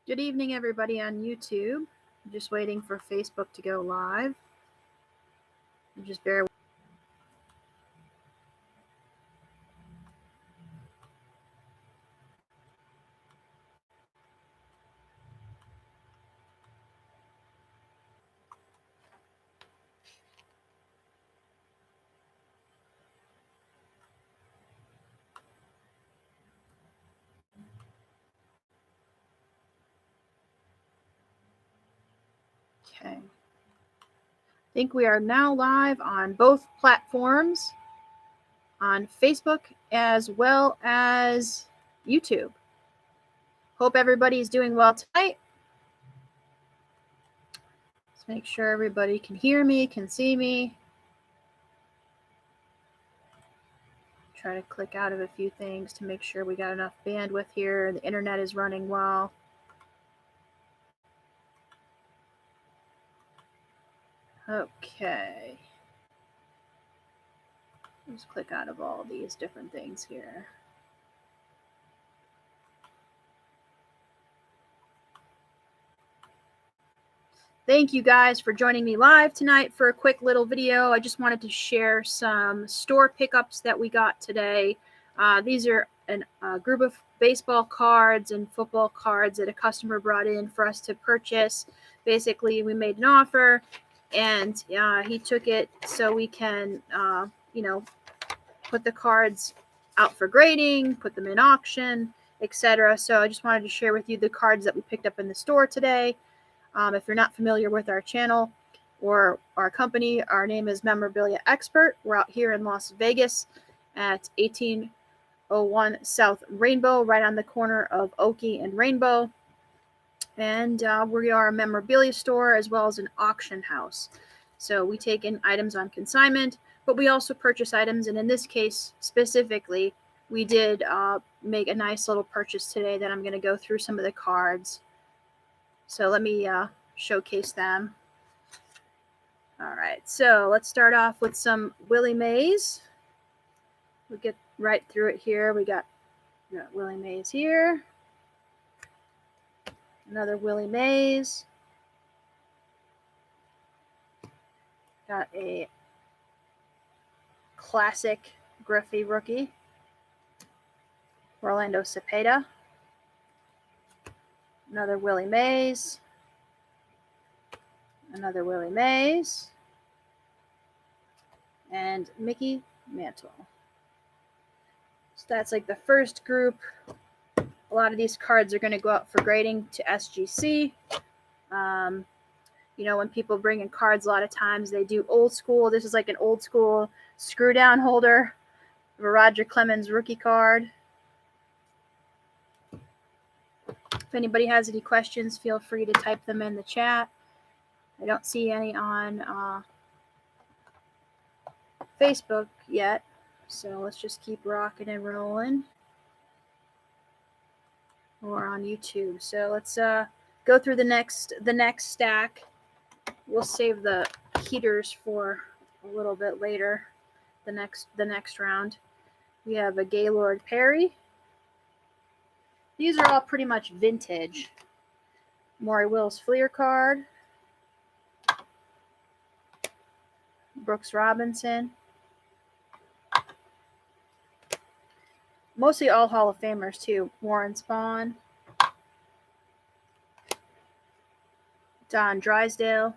Good evening, everybody on YouTube. I'm just waiting for Facebook to go live. Just bear with. Okay. I think we are now live on both platforms, on Facebook as well as YouTube. Hope everybody's doing well tonight. Let's make sure everybody can hear me, can see me. Try to click out of a few things to make sure we got enough bandwidth here. The internet is running well. Okay. Let's click out of all these different things here. Thank you guys for joining me live tonight for a quick little video. I just wanted to share some store pickups that we got today. These are a group of baseball cards and football cards that a customer brought in for us to purchase. Basically, we made an offer and he took it so we can, put the cards out for grading, put them in auction, etc. So I just wanted to share with you the cards that we picked up in the store today. If you're not familiar with our channel or our company, our name is Memorabilia Expert. We're out here in Las Vegas at 1801 South Rainbow, right on the corner of Oakey and Rainbow. And we are a memorabilia store as well as an auction house. So we take in items on consignment, but we also purchase items. And in this case specifically, we did make a nice little purchase today that I'm going to go through some of the cards. So let me showcase them. All right, so let's start off with some Willie Mays. We'll get right through it here. We got Willie Mays here. Another Willie Mays. Got a classic Griffey rookie. Orlando Cepeda. Another Willie Mays. Another Willie Mays. And Mickey Mantle. So that's like the first group. A lot of these cards are going to go out for grading to SGC. When people bring in cards, a lot of times they do old school. This is like an old school screw down holder of a Roger Clemens rookie card. If anybody has any questions, feel free to type them in the chat. I don't see any on Facebook yet, so let's just keep rocking and rolling. Or on YouTube. So let's go through the next stack. We'll save the heaters for a little bit later. The next round. We have a Gaylord Perry. These are all pretty much vintage. Maury Wills Fleer card. Brooks Robinson. Mostly all Hall of Famers too. Warren Spahn. Don Drysdale.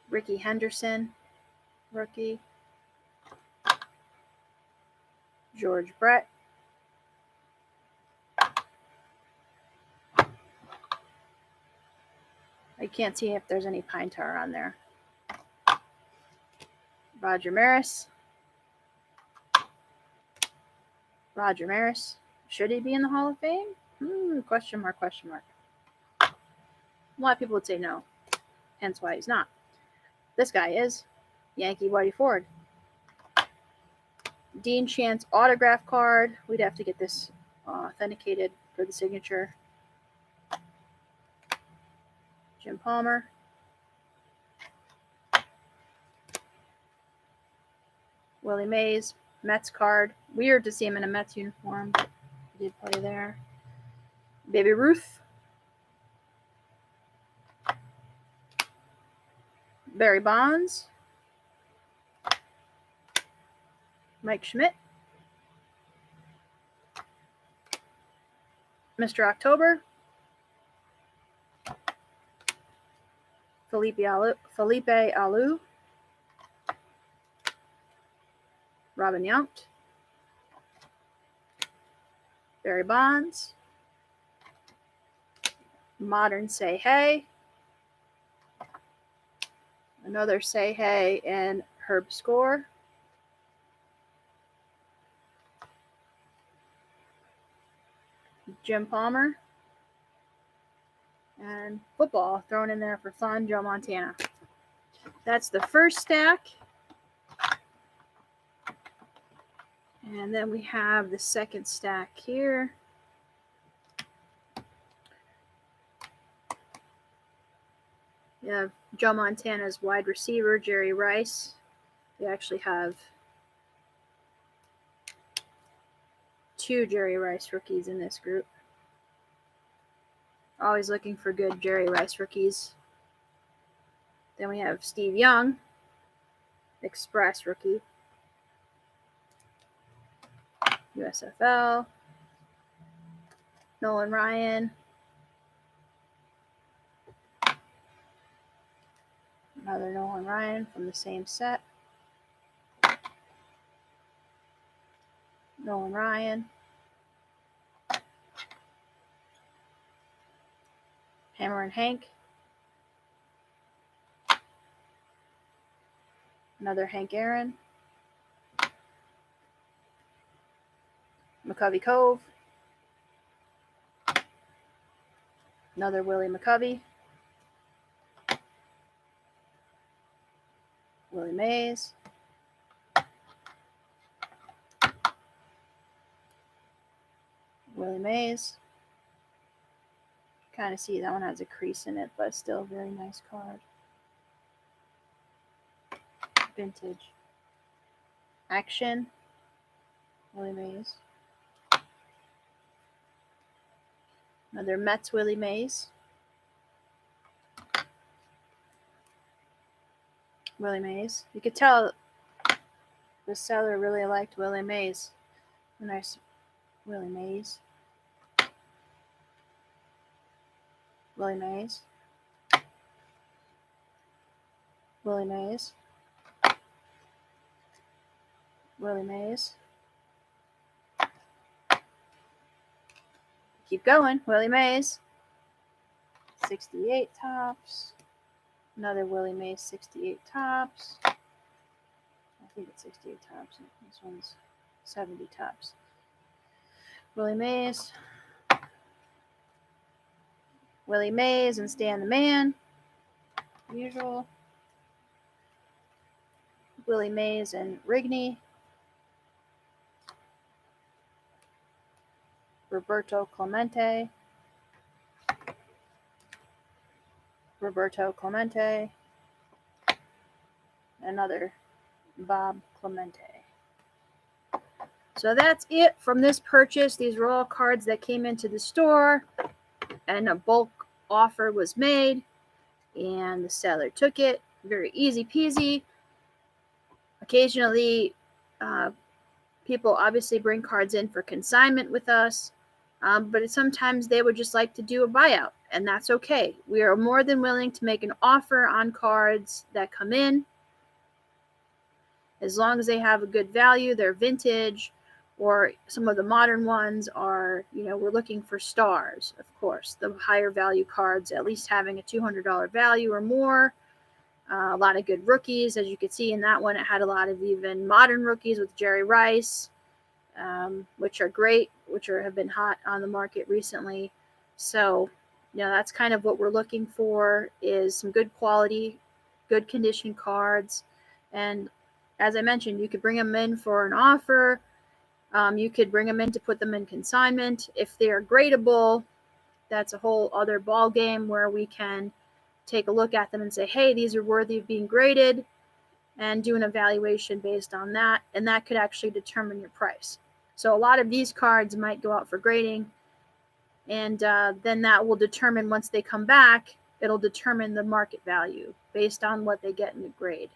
Ricky Henderson, rookie. George Brett. I can't see if there's any pine tar on there. Roger Maris. Roger Maris. Should he be in the Hall of Fame? Question mark, question mark. A lot of people would say no, hence why he's not. This guy is Yankee Whitey Ford. Dean Chance autograph card. We'd have to get this authenticated for the signature. Jim Palmer. Willie Mays, Mets card, Weird to see him in a Mets uniform, but he did play there. Baby Ruth. Barry Bonds. Mike Schmidt. Mr. October. Felipe Alou. Robin Yount. Barry Bonds. Modern Say Hey. Another Say Hey and Herb Score. Jim Palmer. And football thrown in there for fun, Joe Montana. That's the first stack. And then we have the second stack here. You have Joe Montana's wide receiver, Jerry Rice. We actually have 2 Jerry Rice rookies in this group. Always looking for good Jerry Rice rookies. Then we have Steve Young, Express rookie. USFL. Nolan Ryan. Another Nolan Ryan from the same set. Nolan Ryan. Hammer and Hank. Another Hank Aaron. McCovey Cove. Another Willie McCovey. Willie Mays. Willie Mays. Kind of see that one has a crease in it, but still a very nice card. Vintage. Action. Willie Mays. Another Mets Willie Mays. Willie Mays. You could tell the seller really liked Willie Mays. A nice Willie Mays. Willie Mays. Willie Mays. Willie Mays. Keep going. Willie Mays. 68 tops. Another Willie Mays 68 tops. I think it's 68 tops. This one's 70 tops. Willie Mays. Willie Mays and Stan the Man. Usual. Willie Mays and Rigney. Roberto Clemente. Roberto Clemente. Another Bob Clemente. So that's it from this purchase. These were all cards that came into the store and a bulk offer was made and the seller took it. Very easy peasy. Occasionally, people obviously bring cards in for consignment with us, but sometimes they would just like to do a buyout, and that's okay. We are more than willing to make an offer on cards that come in, as long as they have a good value, they're vintage, or some of the modern ones are, we're looking for stars, of course, the higher value cards, at least having a $200 value or more. A lot of good rookies, as you could see in that one. It had a lot of even modern rookies with Jerry Rice, which are great, have been hot on the market recently. So, that's kind of what we're looking for, is some good quality, good condition cards. And as I mentioned, you could bring them in for an offer. You could bring them in to put them in consignment. If they're gradable, that's a whole other ball game where we can take a look at them and say, hey, these are worthy of being graded, and do an evaluation based on that. And that could actually determine your price. So a lot of these cards might go out for grading, and then that will determine, once they come back, it'll determine the market value based on what they get in the grade.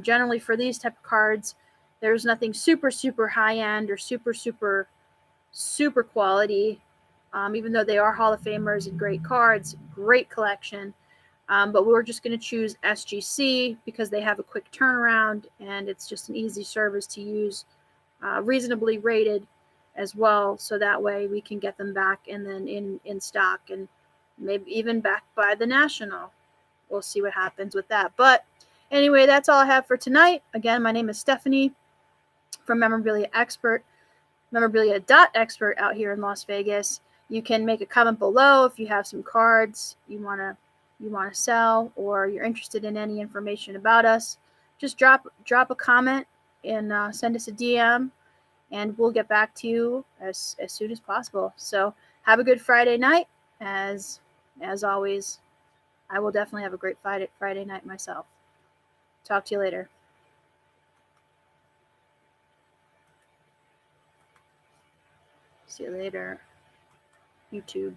Generally for these type of cards, there's nothing super, super high end or super, super, super quality, even though they are Hall of Famers and great cards, great collection. But we're just going to choose SGC because they have a quick turnaround and it's just an easy service to use, reasonably rated as well, so that way we can get them back and then in stock, and maybe even back by the National. We'll see what happens with that. But anyway, that's all I have for tonight. Again, my name is Stephanie from Memorabilia Expert, memorabilia.expert out here in Las Vegas. You can make a comment below if you have some cards you want to sell, or you're interested in any information about us. Just drop a comment and send us a DM, and we'll get back to you as soon as possible. So have a good Friday night. As always, I will definitely have a great Friday night myself. Talk to you later. See you later, YouTube.